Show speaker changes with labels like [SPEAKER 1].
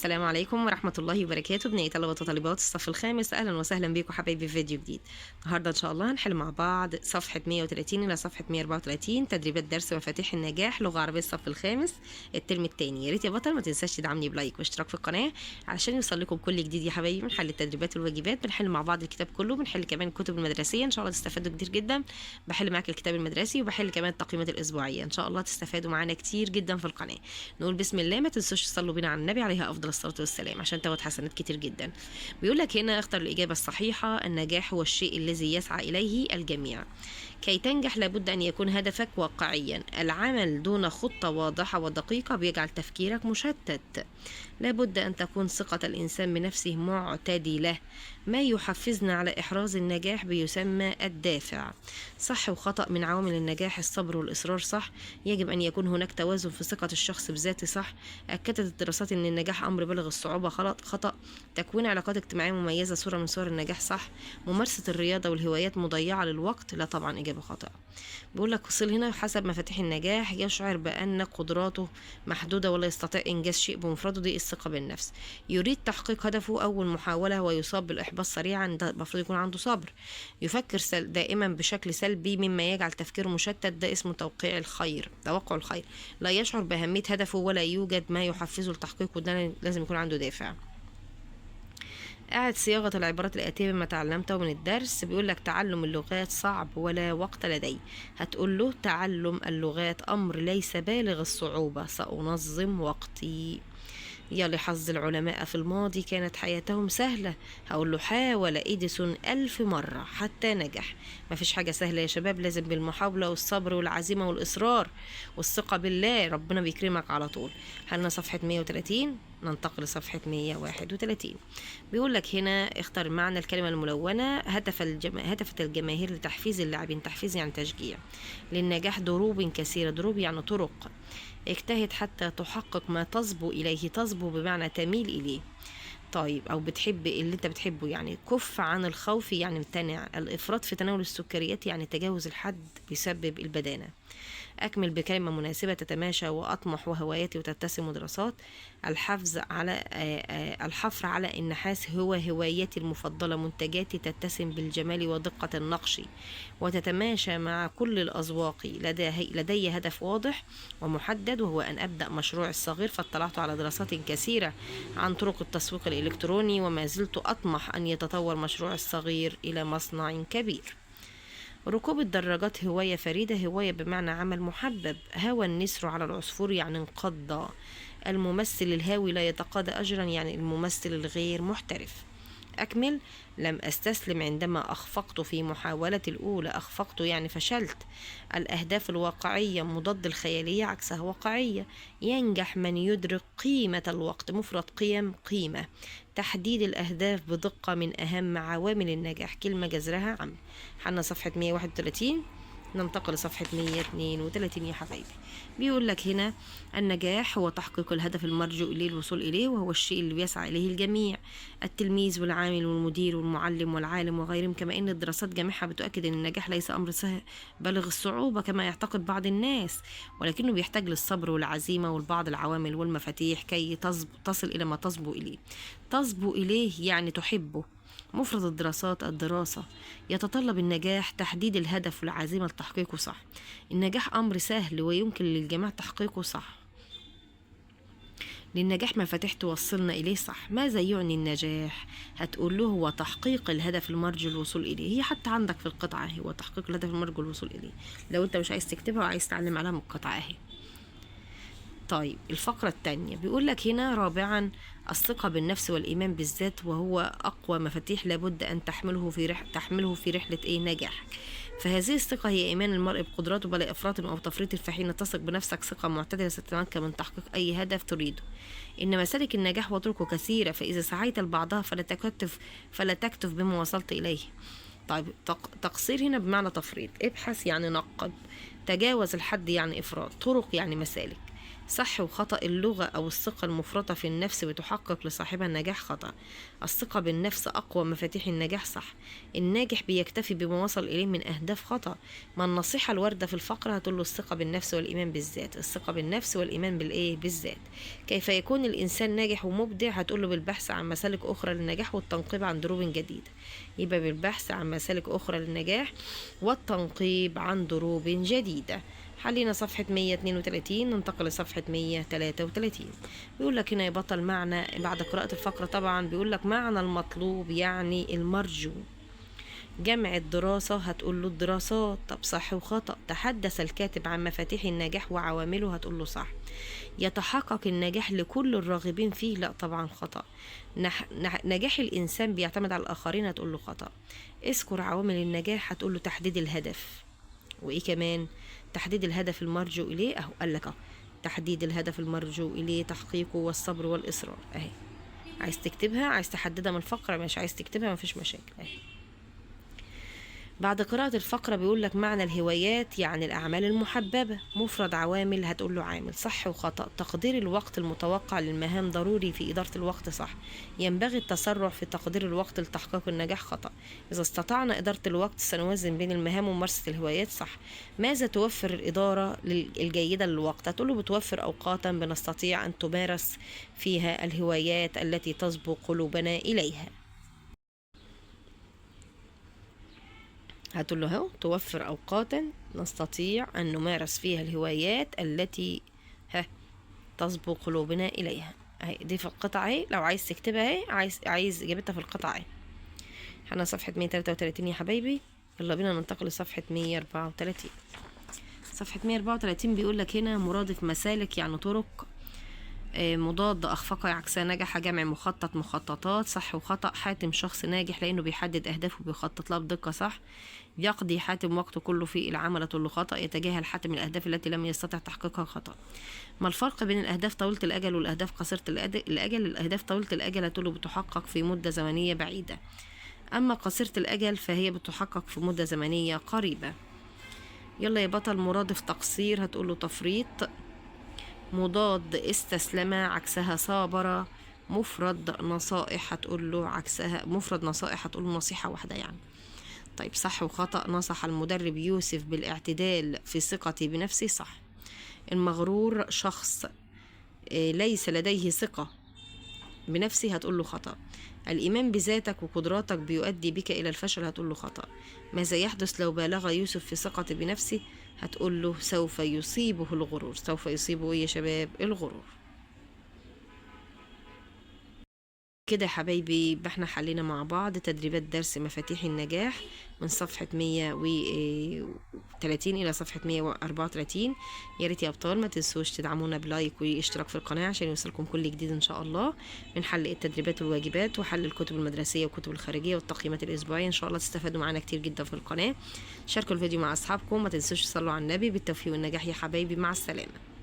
[SPEAKER 1] السلام عليكم ورحمة الله وبركاته. بنية طلبة وطالبات الصف الخامس، أهلا وسهلا بكم حبايبي في فيديو جديد. النهاردة إن شاء الله هنحل مع بعض صفحة 130 إلى صفحة 134 تدريبات درس مفاتيح النجاح لغة عربية الصف الخامس الترم الثاني. يا ريت يا بطل ما تنساش تدعمني بلايك واشتراك في القناة علشان يوصل لكم كل جديد يا حبايبي من حل التدريبات والواجبات. بنحل مع بعض الكتاب كله، بنحل كمان الكتب المدرسية، إن شاء الله تستفادوا كتير جدا. بحل معاك الكتاب المدرسي وبحل كمان التقييمات الأسبوعية، إن شاء الله تستفادوا معانا كتير جدا في القناة. نقول بسم الله، ما تنسوش تصلوا بنا على النبي عليه أفضل الصلاة والسلام عشان تاخد حسنات كتير جدا. بيقول لك هنا اختر الإجابة الصحيحة. النجاح هو الشيء الذي يسعى إليه الجميع. كي تنجح لابد أن يكون هدفك واقعيا. العمل دون خطة واضحة ودقيقة بيجعل تفكيرك مشتت. لابد أن تكون ثقة الإنسان بنفسه معتدلة. ما يحفزنا على إحراز النجاح بيسمى الدافع. صح وخطأ من عوامل النجاح الصبر والإصرار. صح، يجب أن يكون هناك توازن في ثقة الشخص بذاته. صح، أكدت الدراسات أن النجاح أمر بالغ الصعوبة. خطأ، تكوين علاقات اجتماعية مميزة صورة من صور النجاح. صح، ممارسة الرياضة والهوايات مضيعة للوقت. لا طبعا، إجابة خاطئة. بيقول لك وصل هنا حسب مفاتيح النجاح يشعر بأن قدراته محدودة ولا يستطيع إنجاز شيء بمفرده. دي الثقة بالنفس. يريد تحقيق هدفه أول محاولة ويصاب بالإحباط سريعا. ده المفروض يكون عنده صبر. يفكر دائما بشكل سلبي مما يجعل تفكيره مشتت. ده اسمه توقع الخير. لا يشعر بأهمية هدفه ولا يوجد ما يحفزه لتحقيقه. ده لازم يكون عنده دافع. قاعد صياغة العبارات الآتية بما تعلمته من الدرس. بيقول لك تعلم اللغات صعب ولا وقت لدي. هتقول له تعلم اللغات أمر ليس بالغ الصعوبة، سأنظم وقتي. يا لحظ العلماء في الماضي كانت حياتهم سهلة. هقول له حاول إديسون 1000 مرة حتى نجح. مفيش حاجة سهلة يا شباب، لازم بالمحاولة والصبر والعزيمة والإصرار والثقة بالله ربنا بيكرمك على طول. حلنا صفحة 130، ننتقل لصفحة 131. بيقول لك هنا اختر معنى الكلمة الملونة. هدفت الجماهير لتحفيز اللاعبين. تحفيز يعني تشجيع. للنجاح دروب كثيرة. دروب يعني طرق. اجتهد حتى تحقق ما تصبو إليه. تصبو بمعنى تميل إليه. طيب، أو بتحب اللي أنت بتحبه يعني. كف عن الخوف يعني امتنع. الإفراط في تناول السكريات يعني تجاوز الحد بيسبب البدانة. أكمل بكلمة مناسبة تتماشى وأطمح وهواياتي وتتسم دراسات. الحفر على النحاس هو هوايتي المفضلة. منتجاتي تتسم بالجمال ودقة النقش وتتماشى مع كل الأذواق. لدي هدف واضح ومحدد وهو أن أبدأ مشروع الصغير. فاطلعت على دراسات كثيرة عن طرق التسويق الإلكتروني وما زلت أطمح أن يتطور مشروع الصغير إلى مصنع كبير. ركوب الدراجات هواية فريدة. هواية بمعنى عمل محبب. هوى النسر على العصفور يعني انقض. الممثل الهاوي لا يتقاضى أجرا يعني الممثل الغير محترف. أكمل. لم أستسلم عندما أخفقت في محاولتي الأولى. أخفقت يعني فشلت. الأهداف الواقعية مضاد الخيالية عكسها واقعية. ينجح من يدرك قيمة الوقت. مفرد قيم قيمة. تحديد الأهداف بدقة من أهم عوامل النجاح. كلمة جذرها عم. حنا صفحة 131، ننتقل لصفحة 132 يا حبايبي. بيقول لك هنا النجاح هو تحقيق الهدف المرجو إليه الوصول إليه، وهو الشيء اللي بيسعى إليه الجميع. التلميذ والعامل والمدير والمعلم والعالم وغيرهم. كما إن الدراسات جميعها بتؤكد أن النجاح ليس أمر سهل بالغ الصعوبة كما يعتقد بعض الناس، ولكنه بيحتاج للصبر والعزيمة والبعض العوامل والمفاتيح كي تصل إلى ما تصبو إليه. تصبو إليه يعني تحبه. مفرد الدراسات الدراسة. يتطلب النجاح تحديد الهدف والعزيمة لتحقيقه. صح، النجاح أمر سهل ويمكن للجميع تحقيقه. صح، للنجاح مفاتيح توصلنا إليه. صح. ماذا يعني النجاح؟ هتقول له هو تحقيق الهدف المرجو الوصول إليه. هي حتى عندك في القطعة هو تحقيق الهدف المرجو الوصول إليه، لو أنت مش عايز تكتبها وعايز تعلم عليها من القطعة اهي. طيب، الفقرة الثانية بيقول لك هنا رابعا الثقة بالنفس والإيمان بالذات، وهو أقوى مفاتيح لابد أن تحمله في رحلة نجاح. فهذه الثقة هي إيمان المرء بقدراته بلا إفراط أو تفريط. فحين تثق بنفسك ثقة معتدلة ستتمكن من تحقيق أي هدف تريده. إن مسالك النجاح وطرقه كثيرة، فإذا سعيت لبعضها فلا تكتف بما وصلت إليه. طيب، تقصير هنا بمعنى تفريط. ابحث يعني نقد. تجاوز الحد يعني إفراط. طرق يعني مسالك. صح وخطأ. اللغة أو الثقة المفرطة في النفس بتحقق لصاحبها النجاح خطأ. الثقة بالنفس أقوى مفاتيح النجاح صح. الناجح بيكتفي بما وصل إليه من أهداف خطأ. ما النصيحة الواردة في الفقرة هتقول له الثقة بالنفس والإيمان بالذات. الثقة بالنفس والإيمان بالإيه بالذات. كيف يكون الإنسان ناجح ومبدع؟ هتقول له بالبحث عن مسالك أخرى للنجاح والتنقيب عن دروب جديدة. يبقى بالبحث عن مسالك أخرى للنجاح والتنقيب عن دروب جديدة. حلينا صفحة 132، ننتقل لصفحة 133. بيقول لك هنا يا بطل معنى بعد قراءة الفقرة طبعا بيقول لك معنى المطلوب يعني المرجو. جمع الدراسة هتقول له الدراسات. طب صح وخطأ. تحدث الكاتب عن مفاتيح النجاح وعوامله هتقول له صح. يتحقق النجاح لكل الراغبين فيه، لا طبعا خطأ. نجاح الإنسان بيعتمد على الآخرين هتقول له خطأ. اذكر عوامل النجاح هتقول له تحديد الهدف. وإيه كمان؟ تحديد الهدف المرجو إليه أهو قال لك أهو. تحديد الهدف المرجو إليه تحقيقه والصبر والإصرار أهي. عايز تكتبها، عايز تحددها من الفقرة مش عايز تكتبها مفيش مشاكل أهي. بعد قراءة الفقرة بيقول لك معنى الهوايات يعني الأعمال المحببة. مفرد عوامل هتقول له عامل. صح وخطأ. تقدير الوقت المتوقع للمهام ضروري في إدارة الوقت صح. ينبغي التسرع في تقدير الوقت لتحقيق النجاح خطأ. إذا استطعنا إدارة الوقت سنوازن بين المهام وممارسة الهوايات صح. ماذا توفر الإدارة الجيدة للوقت؟ هتقول له بتوفر أوقاتا بنستطيع أن تمارس فيها الهوايات التي تسبق قلوبنا إليها. هتقول له توفر أوقاتا نستطيع أن نمارس فيها الهوايات التي تسبق قلوبنا إليها. اهي دي في القطعة اهي، لو عايز تكتبها اهي، عايز اجابتها في القطعة اهي. احنا صفحة 133 يا حبايبي. يلا بينا ننتقل لصفحة 134. صفحة 134 بيقول لك هنا مرادف مسالك يعني طرق. مضاد أخفق عكسها نجح. جمع مخطط مخططات. صح وخطأ. حاتم شخص ناجح لأنه بيحدد أهدافه وبيخطط لها بدقة صح. يقضي حاتم وقته كله في العمل تقول له خطأ. يتجاهل حاتم الأهداف التي لم يستطع تحقيقها خطأ. ما الفرق بين الأهداف طويلة الأجل والأهداف قصيرة الأجل؟ الأهداف طويلة الأجل تقول له بتحقق في مدة زمنية بعيدة، أما قصيرة الأجل فهي بتحقق في مدة زمنية قريبة. يلا يا بطل مرادف تقصير هتقول له تفريط. مضاد استسلم عكسها صابر. مفرد نصائح هتقول له عكسها. مفرد نصائح هتقول له نصيحة واحدة يعني. طيب صح وخطأ. نصح المدرب يوسف بالاعتدال في ثقتي بنفسي صح. المغرور شخص ليس لديه ثقة بنفسه هتقول له خطأ. الإيمان بذاتك وقدراتك بيؤدي بك إلى الفشل هتقول له خطأ. ماذا يحدث لو بالغ يوسف في ثقته بنفسه؟ هتقول له سوف يصيبه الغرور. سوف يصيبه إيه يا شباب؟ الغرور. كده يا حبايبي يبقى احنا حلينا مع بعض تدريبات درس مفاتيح النجاح من صفحة 130 إلى صفحة 134. يا ريت يا أبطال ما تنسوش تدعمونا بلايك واشتراك في القناة عشان يوصلكم كل جديد إن شاء الله من حل التدريبات والواجبات وحل الكتب المدرسية والكتب الخارجية والتقييمات الأسبوعية. إن شاء الله تستفادوا معانا كتير جدا في القناة. شاركوا الفيديو مع أصحابكم، ما تنسوش تصلوا على النبي. بالتوفيق والنجاح يا حبايبي، مع السلامة.